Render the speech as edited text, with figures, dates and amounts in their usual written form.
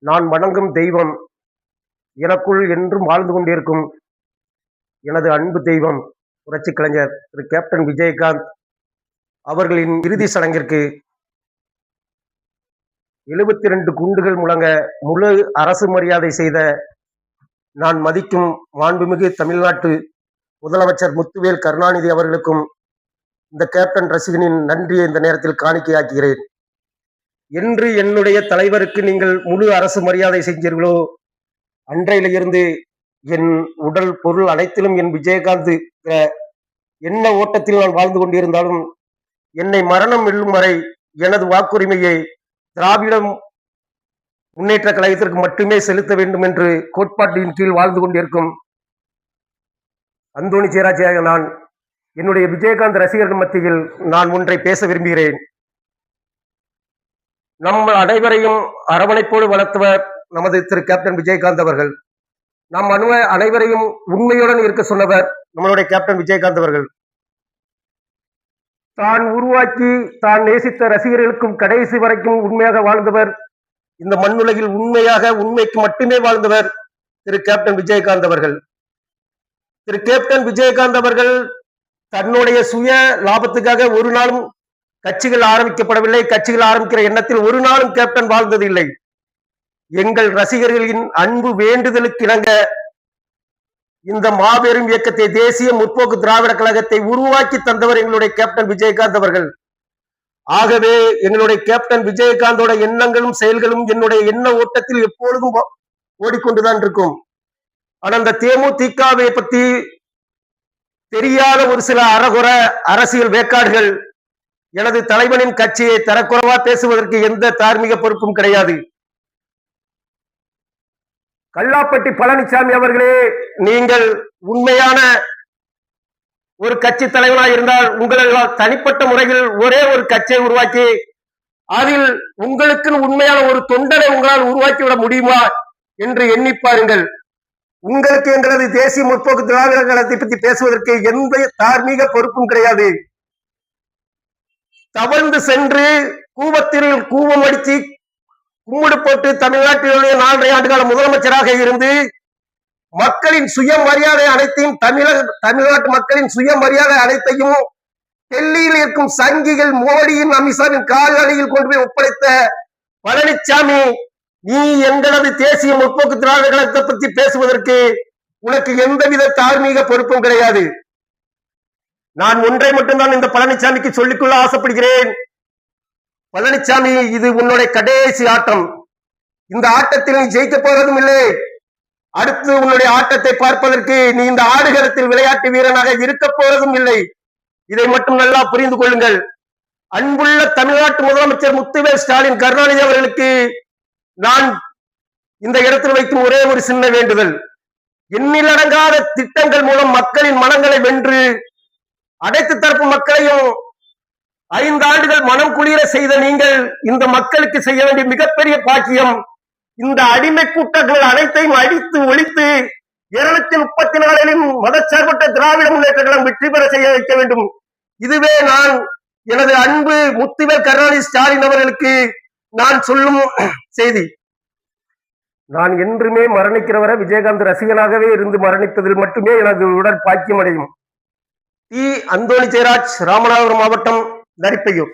நான் வணங்கும் தெய்வம் எனக்குள் என்றும் வாழ்ந்து கொண்டிருக்கும் எனது அன்பு தெய்வம் புரட்சி கலைஞர் திரு கேப்டன் விஜயகாந்த் அவர்களின் இறுதி சடங்கிற்கு 72 குண்டுகள் முழங்க முழு அரசு மரியாதை செய்த நான் மதிக்கும் மாண்புமிகு தமிழ்நாட்டு முதலமைச்சர் முத்துவேல் கருணாநிதி அவர்களுக்கும் இந்த கேப்டன் ரசிகனின் நன்றியை இந்த நேரத்தில் காணிக்கையாக்குகிறேன். என்று என்னுடைய தலைவருக்கு நீங்கள் முழு அரசு மரியாதை செஞ்சீர்களோ அன்றையிலிருந்து என் உடல் பொருள் அனைத்திலும் என் விஜயகாந்த் என்ன ஓட்டத்தில் நான் வாழ்ந்து கொண்டிருந்தாலும் என்னை மரணம் வெல்லும் வரை எனது வாக்குரிமையை திராவிடம் முன்னேற்ற கழகத்திற்கு மட்டுமே செலுத்த வேண்டும் என்று கோட்பாட்டின் கீழ் வாழ்ந்து கொண்டிருக்கும் அந்தோணி சேராட்சியாக நான் என்னுடைய விஜயகாந்த் ரசிகர்கள் மத்தியில் நான் ஒன்றை பேச விரும்புகிறேன். நம்ம அனைவரையும் அரவணைப்போடு வளர்த்தவர் நமது திரு கேப்டன் விஜயகாந்த் அவர்கள். நம் அனைவரையும் உண்மையுடன் இருக்க சொன்னவர் நம்மளுடைய கேப்டன் விஜயகாந்த் அவர்கள். தான் உருவாக்கி தான் நேசித்த ரசிகர்களுக்கும் கடைசி வரைக்கும் உண்மையாக வாழ்ந்தவர். இந்த மண்ணுலகில் உண்மைக்கு மட்டுமே வாழ்ந்தவர் திரு கேப்டன் விஜயகாந்த் அவர்கள். திரு கேப்டன் விஜயகாந்த் அவர்கள் தன்னுடைய சுய லாபத்துக்காக ஒரு நாளும் கட்சிகள் ஆரம்பிக்கப்படவில்லை. கட்சிகள் ஆரம்பிக்கிற எண்ணத்தில் ஒரு நாளும் கேப்டன் வாழ்ந்ததில்லை. எங்கள் ரசிகர்களின் அன்பு வேண்டுதலுக்கு இணங்க இந்த மாபெரும் இயக்கத்தை தேசிய முற்போக்கு திராவிட கழகத்தை உருவாக்கி தந்தவர் எங்களுடைய கேப்டன் விஜயகாந்த் அவர்கள். ஆகவே எங்களுடைய கேப்டன் விஜயகாந்தோட எண்ணங்களும் செயல்களும் என்னுடைய எண்ண ஓட்டத்தில் எப்பொழுதும் ஓடிக்கொண்டுதான் இருக்கும். ஆனா அந்த தேமுதிகவை பத்தி தெரியாத ஒரு சில அறகுற அரசியல் வேக்காடுகள் எனது தலைவனின் கட்சியை தரக்குறைவா பேசுவதற்கு எந்த தார்மீக பொறுப்பும் கிடையாது. கல்லாப்பட்டி பழனிசாமி அவர்களே, நீங்கள் உண்மையான ஒரு கட்சி தலைவனாக இருந்தால் உங்களால் தனிப்பட்ட முறையில் ஒரே ஒரு கட்சியை உருவாக்கி அதில் உங்களுக்கு உண்மையான ஒரு தொண்டனை உங்களால் உருவாக்கிவிட முடியுமா என்று எண்ணி பாருங்கள். உங்களுக்கு எங்களது தேசிய முற்போக்கு திராவிட கழகத்தை பற்றி பேசுவதற்கு எந்த தார்மீக பொறுப்பும் கிடையாது. தவழ்ந்து சென்று கூவத்திரில் கூவம் அடித்து கும்முடு போட்டு தமிழ்நாட்டினுடைய 4.5 ஆண்டு கால முதலமைச்சராக இருந்து மக்களின் சுயமரியாதை அனைத்தையும் தமிழ்நாட்டு மக்களின் சுயமரியாதை அனைத்தையும் டெல்லியில் இருக்கும் சங்கிகள் மோடியின் அமித்ஷாவின் கால்களில் கொண்டு போய் ஒப்படைத்த பழனிசாமி, நீ எங்களது தேசிய முற்போக்கு திராவிட கழகத்தை பற்றி பேசுவதற்கு உனக்கு எந்தவித தார்மீக பொறுப்பும் கிடையாது. நான் ஒன்றை மட்டும்தான் இந்த பழனிசாமிக்கு சொல்லிக்கொள்ள ஆசைப்படுகிறேன். பழனிசாமி, இது உன்னுடைய கடைசி ஆட்டம். இந்த ஆட்டத்தில் நீ ஜெயிக்க போவதும் இல்லை. அடுத்து உன்னுடைய ஆட்டத்தை பார்ப்பதற்கு நீ இந்த ஆடுகளத்தில் விளையாட்டு வீரனாக இருக்க போவதும் இல்லை. இதை மட்டும் நல்லா புரிந்து கொள்ளுங்கள். அன்புள்ள தமிழ்நாட்டு முதலமைச்சர் முத்துவேல் ஸ்டாலின் கருணாநிதி அவர்களுக்கு நான் இந்த இடத்தில் வைக்கும் ஒரே ஒரு சின்ன வேண்டுதல், எண்ணிலடங்காத திட்டங்கள் மூலம் மக்களின் மனங்களை வென்று அனைத்து தரப்பு மக்களையும் 5 ஆண்டுகள் மனம் குளிர செய்த நீங்கள் இந்த மக்களுக்கு செய்ய வேண்டிய மிகப்பெரிய பாக்கியம், இந்த அடிமை கூட்டங்கள் அனைத்தையும் அடித்து ஒழித்து 234 மதச்சார்பற்ற திராவிட முன்னேற்ற கழகம் வெற்றி பெற செய்ய வைக்க வேண்டும். இதுவே நான் எனது அன்பு முத்துவேல் கருணாநிதி ஸ்டாலின் அவர்களுக்கு நான் சொல்லும் செய்தி. நான் என்றுமே மரணிக்கிறவரை விஜயகாந்த் ரசிகனாகவே இருந்து மரணிப்பதில் மட்டுமே எனது உடல் பாக்கியம் அடையும். டி. அந்தோணி ஜெயராஜ், ராமநாதபுரம் மாவட்டம், நரிப்பையூர்.